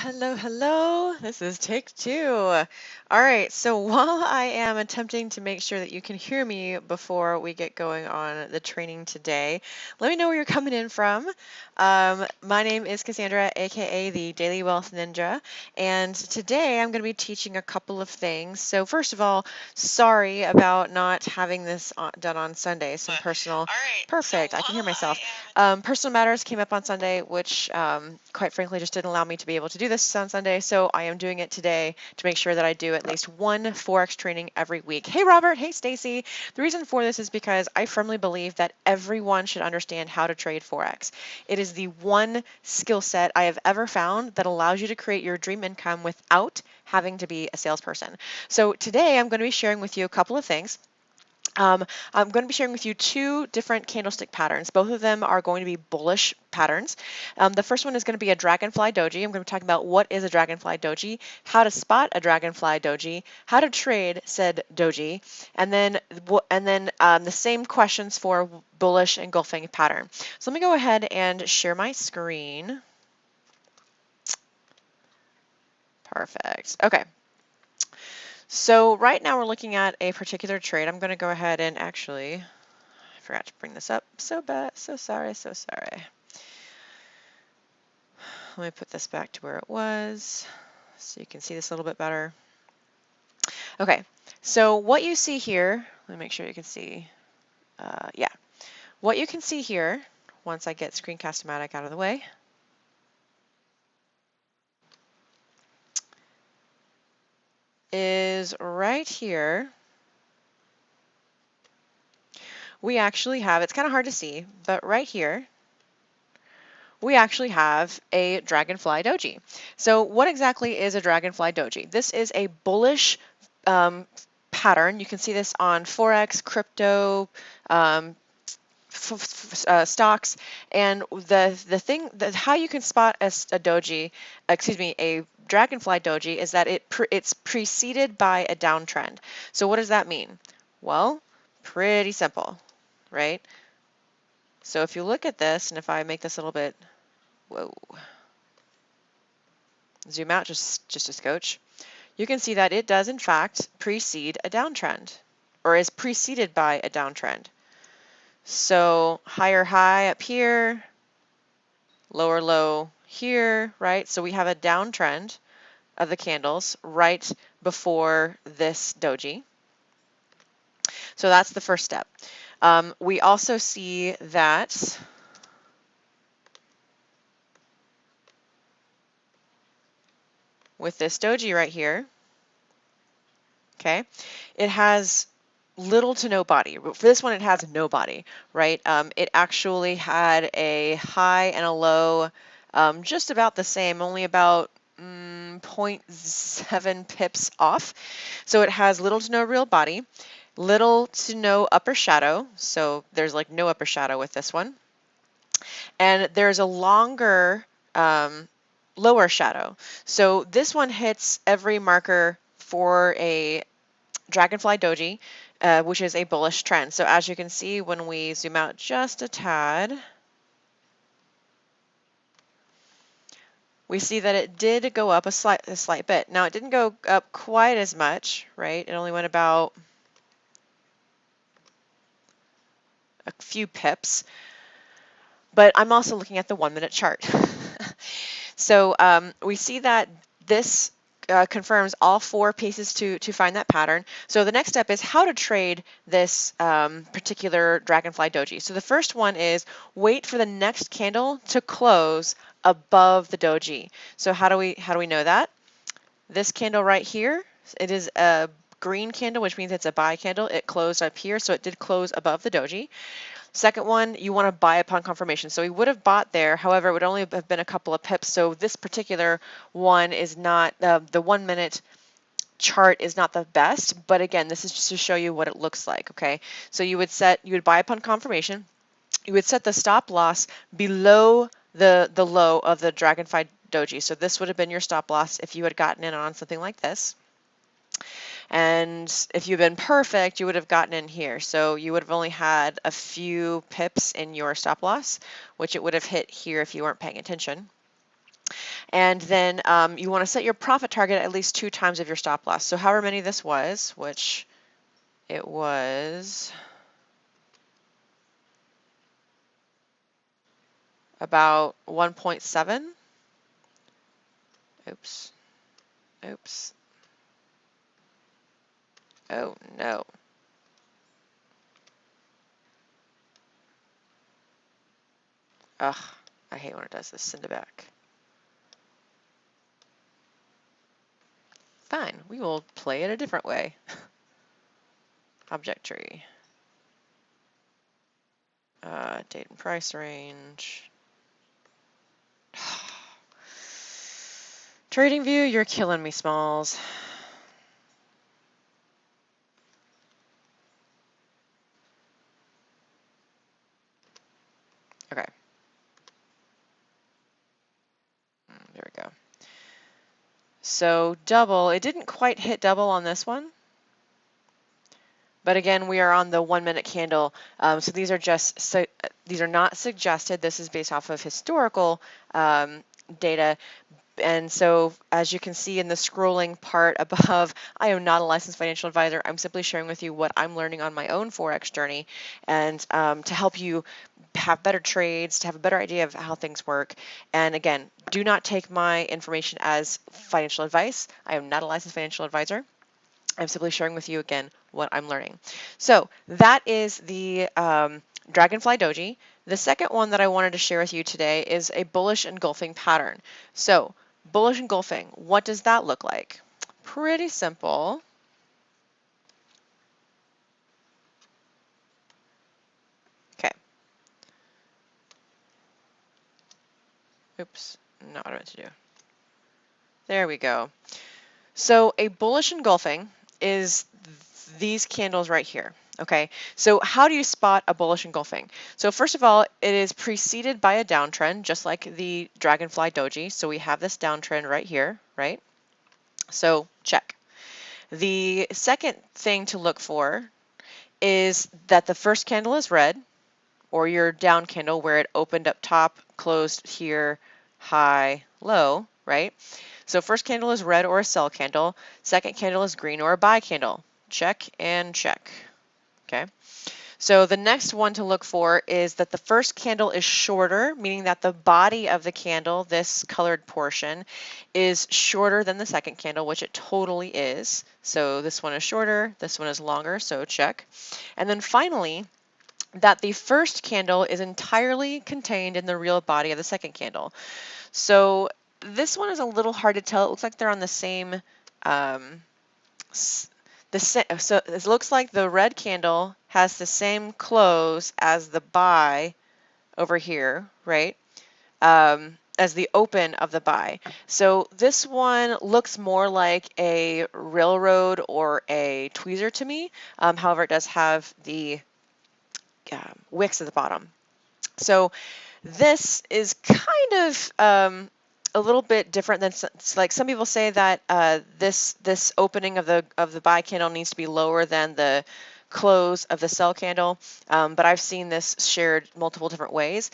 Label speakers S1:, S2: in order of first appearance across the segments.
S1: Hello, hello. This is take two. All right, so while I am attempting to make sure that you can hear me before we get going on the training today, let me know where you're coming in from. My name is Cassandra, aka the Daily Wealth Ninja, and today I'm going to be teaching a couple of things. So first of all, sorry about not having this done on Sunday. Some personal, perfect, I can hear myself. Personal matters came up on Sunday, which quite frankly just didn't allow me to be able to do this on Sunday, so I am doing it today to make sure that I do at least one Forex training every week. Hey Robert, hey Stacy. The reason for this is because I firmly believe that everyone should understand how to trade Forex. It is the one skill set I have ever found that allows you to create your dream income without having to be a salesperson. So today I'm going to be sharing with you a couple of things. I'm going to be sharing with you two different candlestick patterns. Both of them are going to be bullish patterns. The first one is going to be a Dragonfly Doji. I'm going to be talking about what is a Dragonfly Doji, how to spot a Dragonfly Doji, how to trade said Doji, and then the same questions for bullish engulfing pattern. So let me go ahead and share my screen. Perfect. Okay. So right now we're looking at a particular trade. I'm going to go ahead and I forgot to bring this up. So bad, so sorry, so sorry. Let me put this back to where it was so you can see this a little bit better. Okay, so what you see here, let me make sure you can see, yeah. What you can see here, once I get Screencast-O-Matic out of the way, is right here. We actually have, it's kind of hard to see, but right here, we actually have a Dragonfly Doji. So what exactly is a Dragonfly Doji? This is a bullish pattern. You can see this on Forex, crypto, stocks, and how you can spot a doji, a Dragonfly Doji is that it's preceded by a downtrend. So what does that mean? Well, pretty simple, right? So if you look at this, and if I make this a little bit, whoa, zoom out just a scotch, you can see that it does in fact precede a downtrend, or is preceded by a downtrend. So higher high up here, lower low here, right? So we have a downtrend of the candles right before this doji. So that's the first step. We also see that with this doji right here, okay, it has little to no body. For this one, it has no body, right? It actually had a high and a low just about the same, only about 0.7 pips off. So it has little to no real body, little to no upper shadow. So there's like no upper shadow with this one. And there's a longer lower shadow. So this one hits every marker for a Dragonfly Doji, which is a bullish trend. So as you can see, when we zoom out just a tad, we see that it did go up a slight bit. Now it didn't go up quite as much, right? It only went about a few pips. But I'm also looking at the 1-minute chart. So we see that this confirms all 4 pieces to find that pattern. So the next step is how to trade this particular Dragonfly Doji. So the first one is wait for the next candle to close above the doji. So how do we know that? This candle right here, it is a green candle, which means it's a buy candle. It closed up here, so it did close above the doji. Second one, you want to buy upon confirmation. So we would have bought there, however, it would only have been a couple of pips. So this particular one is not, the 1-minute chart is not the best, but again, this is just to show you what it looks like, okay? So you would buy upon confirmation. You would set the stop loss below the low of the Dragonfly Doji. So this would have been your stop loss if you had gotten in on something like this. And if you've been perfect, you would have gotten in here. So you would have only had a few pips in your stop loss, which it would have hit here if you weren't paying attention. And then you want to set your profit target at least 2 times of your stop loss. So however many this was, which it was about 1.7. Oops. Oops. Oh no. Ugh, I hate when it does this. Send it back. Fine, we will play it a different way. Object tree. Date and price range. Trading view, you're killing me, Smalls. Okay. There we go. So double, it didn't quite hit double on this one. But again, we are on the 1 minute candle. So these are these are not suggested. This is based off of historical data. And so as you can see in the scrolling part above, I am not a licensed financial advisor. I'm simply sharing with you what I'm learning on my own forex journey, and to help you have better trades, to have a better idea of how things work. And again, do not take my information as financial advice. I am not a licensed financial advisor. I'm simply sharing with you again what I'm learning. So that is the Dragonfly Doji. The second one that I wanted to share with you today is a bullish engulfing pattern. So bullish engulfing, what does that look like? Pretty simple. Okay. Oops, not what I meant to do. There we go. So a bullish engulfing is these candles right here. Okay, so how do you spot a bullish engulfing? So first of all, it is preceded by a downtrend, just like the Dragonfly Doji. So we have this downtrend right here, right? So check. The second thing to look for is that the first candle is red, or your down candle where it opened up top, closed here, high, low, right? So first candle is red or a sell candle. Second candle is green or a buy candle. Check and check. Okay. So the next one to look for is that the first candle is shorter, meaning that the body of the candle, this colored portion, is shorter than the second candle, which it totally is. So this one is shorter, this one is longer, so check. And then finally, that the first candle is entirely contained in the real body of the second candle. So this one is a little hard to tell. It looks like they're on the same, so it looks like the red candle has the same close as the buy over here, right? As the open of the buy. So this one looks more like a railroad or a tweezer to me. However, it does have the wicks at the bottom. So this is kind of a little bit different than like some people say that this opening of the buy candle needs to be lower than the close of the sell candle, but I've seen this shared multiple different ways.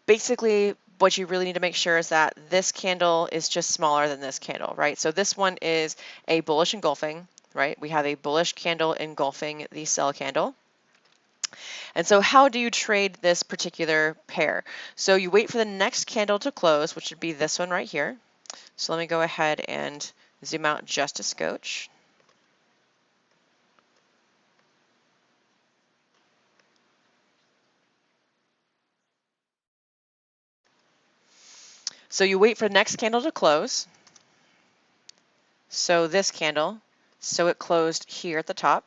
S1: Basically, what you really need to make sure is that this candle is just smaller than this candle, right? So this one is a bullish engulfing, right? We have a bullish candle engulfing the sell candle. And so how do you trade this particular pair? So you wait for the next candle to close, which would be this one right here. So let me go ahead and zoom out just a scotch. So you wait for the next candle to close. So this candle, so it closed here at the top.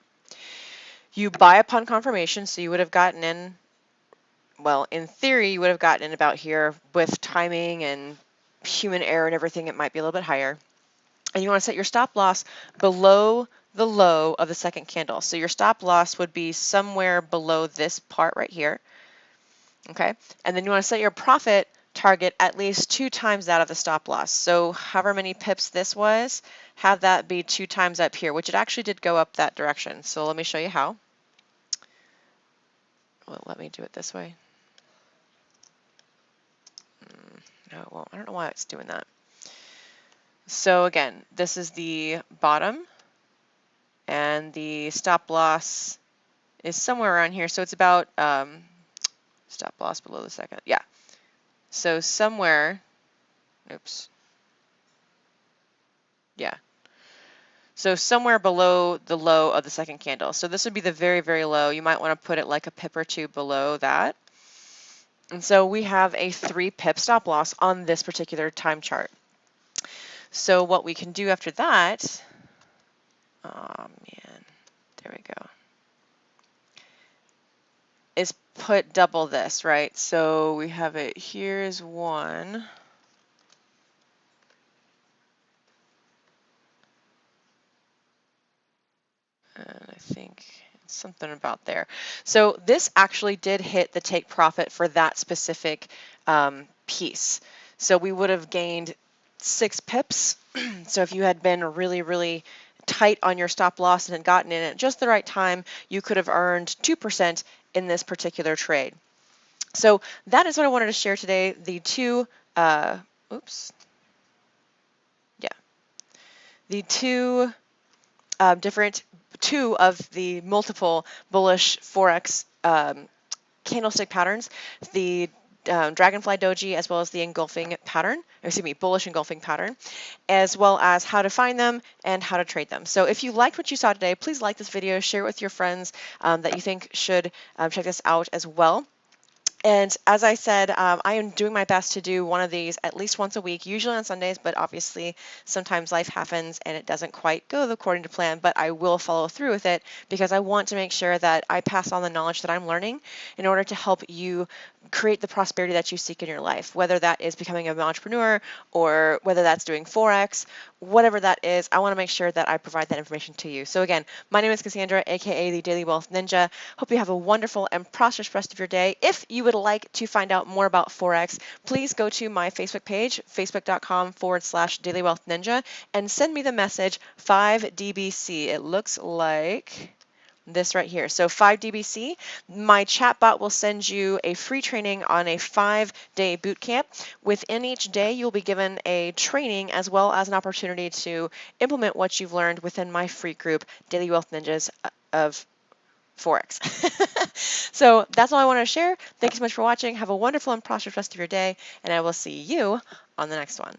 S1: You buy upon confirmation, so you would have gotten in, well, in theory, you would have gotten in about here. With timing and human error and everything, it might be a little bit higher. And you want to set your stop loss below the low of the second candle. So your stop loss would be somewhere below this part right here. Okay, and then you want to set your profit target at least 2 times that of the stop loss. So however many pips this was, have that be 2 times up here, which it actually did go up that direction. So let me show you how. Well, let me do it this way. Oh, well, I don't know why it's doing that. So again, this is the bottom, and the stop loss is somewhere around here. So it's about stop loss below the second. Yeah. So somewhere, oops. Yeah. So somewhere below the low of the second candle. So this would be the very, very low. You might want to put it like a pip or two below that. And so we have a 3 pip stop loss on this particular time chart. So what we can do after that, oh man, there we go, is put double this, right? So we have it, here's 1. And I think it's something about there. So this actually did hit the take profit for that specific piece. So we would have gained 6 pips. So if you had been really, really tight on your stop loss and had gotten in at just the right time, you could have earned 2% in this particular trade. So that is what I wanted to share today. The two, the two different, 2 of the multiple bullish forex candlestick patterns, the Dragonfly Doji as well as the engulfing pattern, bullish engulfing pattern, as well as how to find them and how to trade them. So if you liked what you saw today, please like this video, share it with your friends that you think should check this out as well. And as I said, I am doing my best to do one of these at least once a week, usually on Sundays, but obviously sometimes life happens and it doesn't quite go according to plan, but I will follow through with it because I want to make sure that I pass on the knowledge that I'm learning in order to help you create the prosperity that you seek in your life, whether that is becoming an entrepreneur or whether that's doing Forex, whatever that is. I want to make sure that I provide that information to you. So again, my name is Cassandra, aka the Daily Wealth Ninja. Hope you have a wonderful and prosperous rest of your day. If you would like to find out more about Forex, please go to my Facebook page, facebook.com/Daily Wealth Ninja, and send me the message 5DBC. It looks like this right here. So 5DBC, my chat bot will send you a free training on a 5-day boot camp. Within each day, you'll be given a training as well as an opportunity to implement what you've learned within my free group, Daily Wealth Ninjas of Forex. So that's all I wanted to share. Thank you so much for watching. Have a wonderful and prosperous rest of your day, and I will see you on the next one.